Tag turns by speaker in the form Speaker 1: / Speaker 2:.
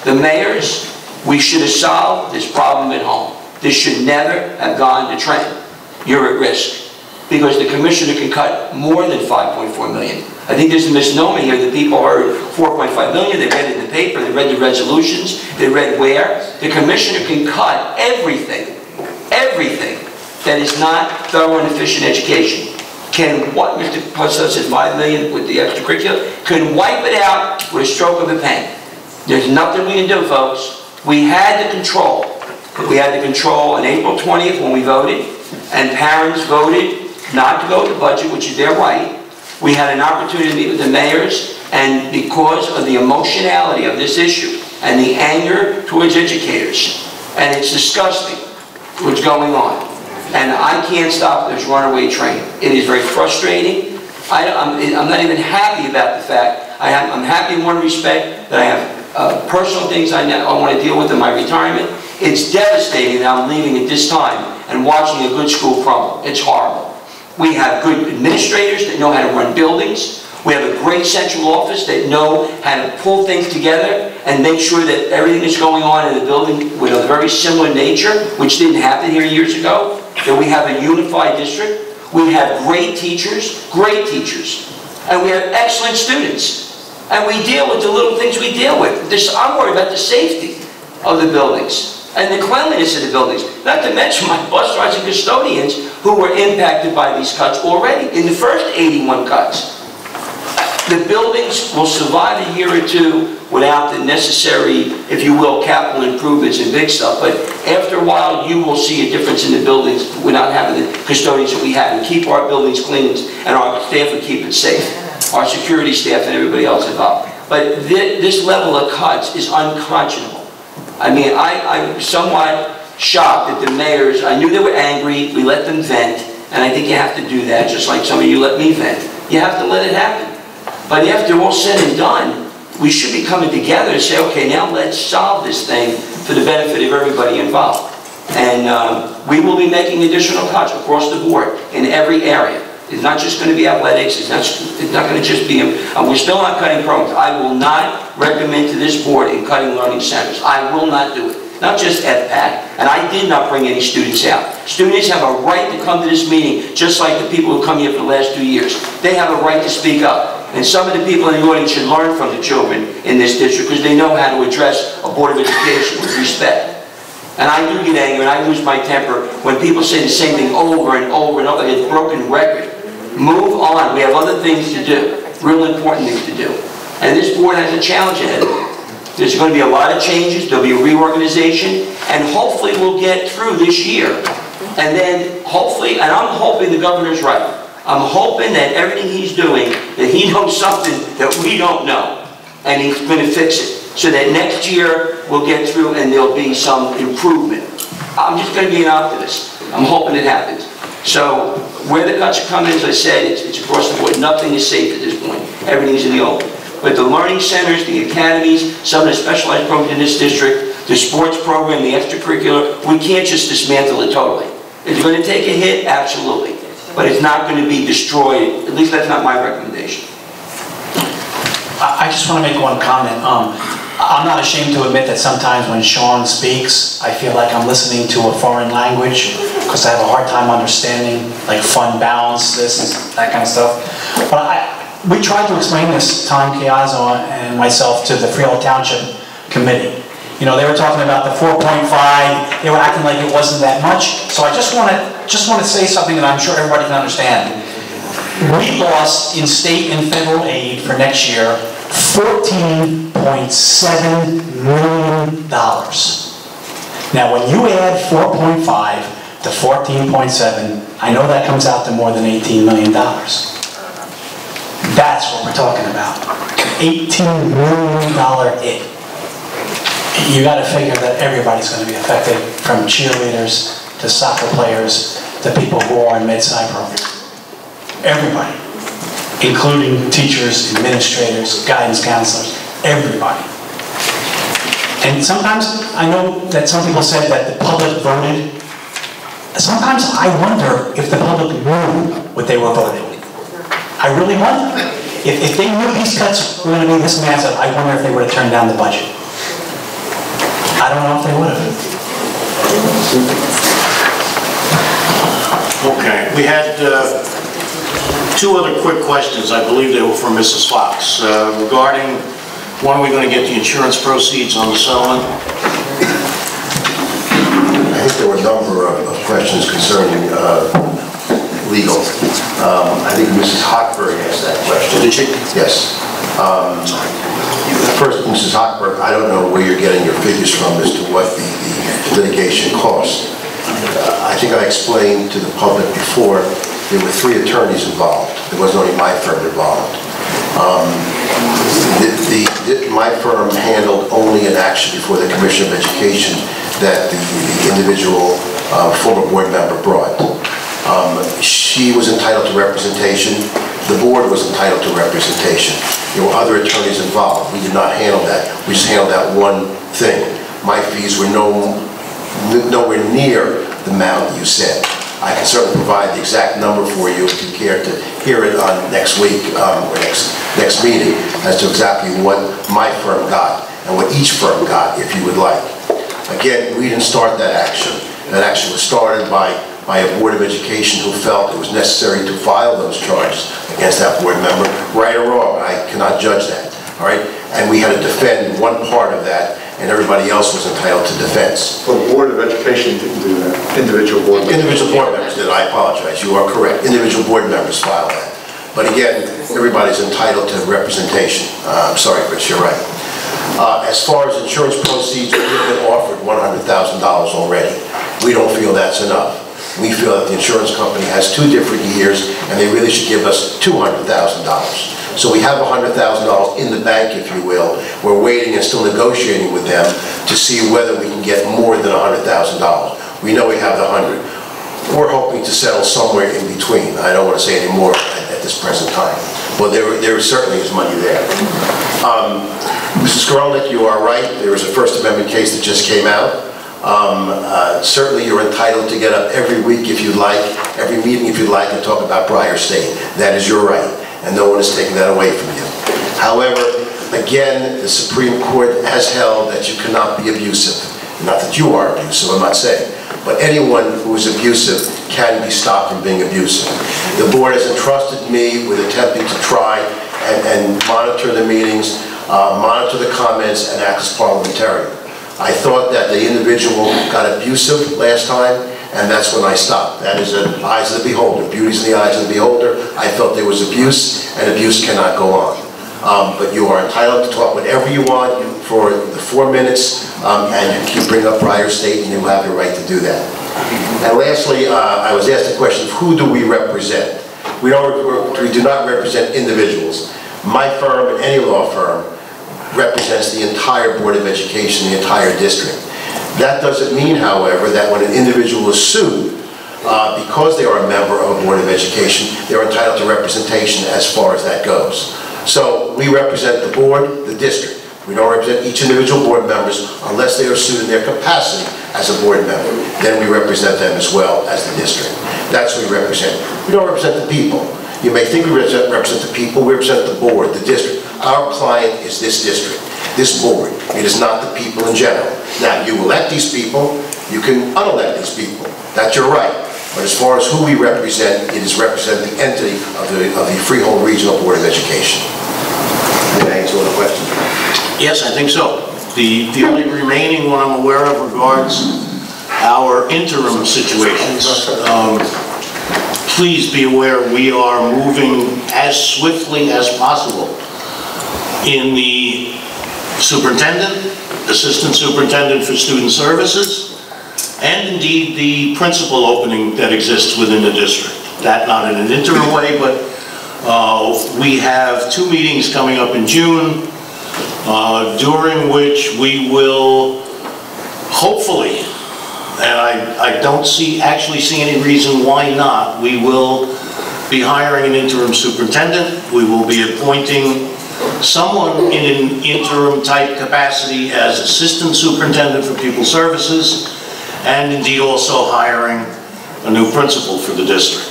Speaker 1: The mayors, we should have solved this problem at home. This should never have gone to Trenton. You're at risk. Because the commissioner can cut more than 5.4 million. I think there's a misnomer here that people heard 4.5 million, they read it in the paper, they read the resolutions, they read where. The commissioner can cut everything that is not thorough and efficient education. Can what Mr. Putz says, 5 million with the extracurricular, can wipe it out with a stroke of a pen. There's nothing we can do, folks. We had the control. We had the control on April 20th when we voted, and parents voted not to go with the budget, which is their right. We had an opportunity to meet with the mayors, and because of the emotionality of this issue and the anger towards educators, and it's disgusting what's going on. And I can't stop this runaway train. It is very frustrating. I'm not even happy about the fact. I'm happy in one respect that I have personal things I want to deal with in my retirement. It's devastating that I'm leaving at this time and watching a good school crumble. It's horrible. We have good administrators that know how to run buildings. We have a great central office that know how to pull things together and make sure that everything that's going on in the building with a very similar nature, which didn't happen here years ago, that we have a unified district. We have great teachers, and we have excellent students. And we deal with the little things we deal with. I'm worried about the safety of the buildings and the cleanliness of the buildings. Not to mention my bus drivers and custodians who were impacted by these cuts already in the first 81 cuts. The buildings will survive a year or two without the necessary, if you will, capital improvements and big stuff. But after a while, you will see a difference in the buildings without having the custodians that we have, and keep our buildings clean, and our staff will keep it safe. Our security staff and everybody else involved. But this level of cuts is unconscionable. I mean, I'm somewhat shocked that the mayors, I knew they were angry, we let them vent, and I think you have to do that, just like some of you let me vent. You have to let it happen. But after all said and done, we should be coming together and say, okay, now let's solve this thing for the benefit of everybody involved. And we will be making additional cuts across the board in every area. It's not just going to be athletics, it's not going to just be, we're still not cutting programs. I will not recommend to this board in cutting learning centers. I will not do it. Not just FPAC, and I did not bring any students out. Students have a right to come to this meeting, just like the people who come here for the last 2 years. They have a right to speak up. And some of the people in the audience should learn from the children in this district because they know how to address a Board of Education with respect. And I do get angry and I lose my temper when people say the same thing over and over and over. It's a broken record. Move on. We have other things to do, real important things to do. And this board has a challenge ahead of it. There's going to be a lot of changes, there'll be a reorganization, and hopefully we'll get through this year. And then hopefully, and I'm hoping the governor's right. I'm hoping that everything he's doing, that he knows something that we don't know, and he's going to fix it. So that next year we'll get through and there'll be some improvement. I'm just going to be an optimist. I'm hoping it happens. So where the cuts are coming, as I said, it's across the board. Nothing is safe at this point. Everything's in the open. But the learning centers, the academies, some of the specialized programs in this district, the sports program, the extracurricular, we can't just dismantle it totally. It's going to take a hit, absolutely. But it's not going to be destroyed. At least that's not my recommendation.
Speaker 2: I just want to make one comment. I'm not ashamed to admit that sometimes when Sean speaks, I feel like I'm listening to a foreign language because I have a hard time understanding, like fund balance, this and that kind of stuff. But we tried to explain this, Tom Chiazzo and myself, to the Freehold Township Committee. You know, they were talking about the 4.5, they were acting like it wasn't that much. So I just want to say something that I'm sure everybody can understand. We lost in state and federal aid for next year $14.7 million. Now when you add 4.5 to 14.7, I know that comes out to more than $18 million. That's what we're talking about. $18 million hit. You got to figure that everybody's going to be affected, from cheerleaders to soccer players to people who are in mid-side programs. Everybody, including teachers, administrators, guidance counselors, everybody. And sometimes, I know that some people said that the public voted. Sometimes I wonder if the public knew what they were voting. I really wonder. If they knew these cuts were going to be this massive, I wonder if they would have turned down the budget.
Speaker 3: We had two other quick questions. I believe they were from Mrs. Fox regarding when are we going to get the insurance proceeds on the settlement?
Speaker 4: I think there were a number of questions concerning legal. I think Mrs. Hochberg asked that question.
Speaker 3: Did she?
Speaker 4: Yes. First, Mrs. Hochberg, I don't know where you're getting your figures from as to what the litigation cost. I think I explained to the public before there were 3 attorneys involved. There wasn't only my firm involved. My firm handled only an action before the Commission of Education that the individual former board member brought. She was entitled to representation. The board was entitled to representation. There were other attorneys involved. We did not handle that. We just handled that one thing. My fees were nowhere near the amount you said. I can certainly provide the exact number for you if you care to hear it on next week or next meeting as to exactly what my firm got and what each firm got, if you would like. Again, we didn't start that action. That action was started by a Board of Education who felt it was necessary to file those charges against that board member. Right or wrong, I cannot judge that, all right? And we had to defend one part of that, and everybody else was entitled to defense.
Speaker 5: Well, the Board of Education didn't do that. Individual board members.
Speaker 4: Individual board members did. I apologize. You are correct. Individual board members filed that. But again, everybody's entitled to representation. I'm sorry, Rich, you're right. As far as insurance proceeds, we have been offered $100,000 already. We don't feel that's enough. We feel that the insurance company has 2 different years, and they really should give us $200,000. So we have $100,000 in the bank, if you will. We're waiting and still negotiating with them to see whether we can get more than $100,000. We know we have the 100. We're hoping to settle somewhere in between. I don't want to say any more at this present time. But there certainly is money there. Mrs. Skrolnik, you are right. There is a First Amendment case that just came out. Certainly you're entitled to get up every week if you'd like, every meeting if you'd like, and talk about Breyer State. That is your right, and no one is taking that away from you. However, again, the Supreme Court has held that you cannot be abusive. Not that you are abusive, I'm not saying, but anyone who is abusive can be stopped from being abusive. The board has entrusted me with attempting to try and monitor the meetings, monitor the comments, and act as parliamentarian. I thought that the individual got abusive last time, and that's when I stopped. That is the eyes of the beholder. Beauty's in the eyes of the beholder. I felt there was abuse, and abuse cannot go on. But you are entitled to talk whatever you want for the 4 minutes, and you bring up Breyer State, and you have your right to do that. And lastly, I was asked the question of who do we represent? We do not represent individuals. My firm and any law firm represents the entire Board of Education, the entire district. That doesn't mean, however, that when an individual is sued, because they are a member of a Board of Education, they're entitled to representation as far as that goes. So we represent the board, the district. We don't represent each individual board members unless they are sued in their capacity as a board member. Then we represent them as well as the district. That's who we represent. We don't represent the people. You may think we represent the people. We represent the board, the district. Our client is this district, this board. It is not the people in general. Now, you elect these people, you can unelect these people. That's your right. But as far as who we represent, it is representing the entity of the Freehold Regional Board of Education. Did I answer all the questions?
Speaker 3: Yes, I think so. The only remaining one I'm aware of regards our interim situations. Please be aware we are moving as swiftly as possible in the superintendent, assistant superintendent for student services, and indeed the principal opening that exists within the district. That not in an interim way, but we have 2 meetings coming up in June, during which we will hopefully, and I don't actually see any reason why not, we will be hiring an interim superintendent. We will be appointing someone in an interim type capacity as assistant superintendent for pupil services, and indeed also hiring a new principal for the district.